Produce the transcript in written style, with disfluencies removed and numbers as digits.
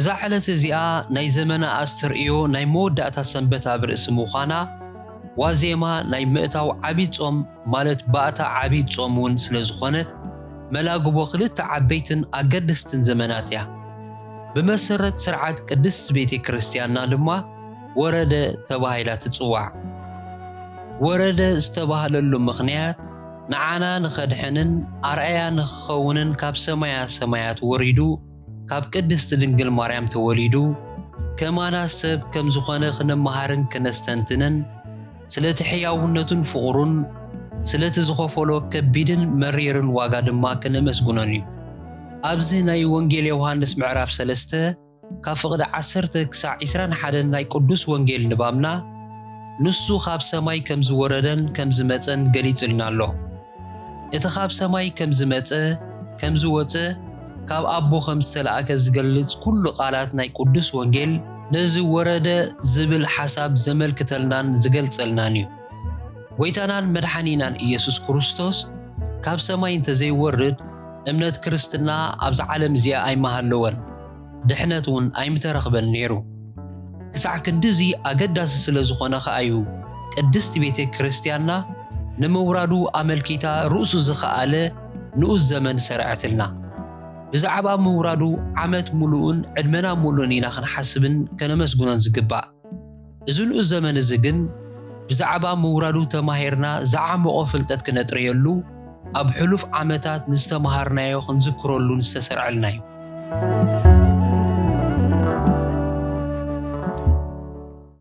እዛ ዓለት እዚኣ ናይ ዘመና ኣስተርእዮ ናይ መወዳእታ ሰንበት ኣብ ርእሲ ምዃና ዋዜማ ናይ ምእታው ዓብይ ጾም ማለት ባእታ ዓብይ ጾም እውን ስለ ዝኾነት መላግቦ ክልተ ዓበይትን ኣገደስትን ዘመናት እያ። ብመሰረት ስርዓት ቅድስት ቤተ ክርስቲያንና ድማ ወረደ ተባሂላ ትጽዋዕ። ወረደ ዝተባህለሉ ምኽንያት ንዓና ንኸድሕንን ኣርአያ ንኽኸውንን ካብ ሰማያ ሰማያት ወሪዱ ካብ ቅድስት ድንግል ማርያም ተወሊዱ ከማና ሰብ ከም ዝኾነ ክነመሃርን ክነስተንትንን ስለቲ ሕያውነቱን ፍቕሩን ስለቲ ዝኸፈሎ ከቢድን መሪርን ዋጋ ድማ ክነመስግኖን እዩ። ኣብዚ ናይ ወንጌል ዮሐንስ ምዕራፍ 3 ካብ ፍቕዲ 10 ክሳብ 21 ናይ ቅዱስ ወንጌል ንባብና ንሱ ካብ ሰማይ ከም ዝወረደን ከም ዝመፀን ገሊጽልና ኣሎ። እቲ ካብ ሰማይ ከም ዝመፀ ከም ዝወፀ ካብ ኣቦ ከም ዝተላእከ ዝገልጽ ኩሉ ቃላት ናይ ቅዱስ ወንጌል ነዚ ወረደ ዝብል ሓሳብ ዘመልክተልናን ዝገልጸልናን እዩ። ጎይታናን መድሓኒናን ኢየሱስ ክርስቶስ ካብ ሰማይ እንተዘይወርድ እምነት ክርስትና ኣብዚ ዓለም እዚኣ ኣይመሃለወን፣ ድሕነት እውን ኣይምተረኽበን ነይሩ። ክሳዕ ክንዲዚ ኣገዳሲ ስለ ዝኾነ ከዓ እዩ ቅድስቲ ቤተ ክርስቲያንና ንምውራዱ ኣመልኪታ ርእሱ ዝኸኣለ ንኡስ ዘመን ሰርዐትልና። ብዛዕባ ምውራዱ ዓመት ሙሉእን ዕድመና ሙሉእን ኢና ክንሓስብን ከነመስግኖን ዝግባእ። እዚ ንኡስ ዘመን እዚ ግን ብዛዕባ ምውራዱ ተማሂርና ዝዓመቆ ፍልጠት ክነጥርየሉ ኣብ ሕሉፍ ዓመታት ንዝተማሃርናዮ ክንዝክረሉን ዝተሰርዐልና እዩ።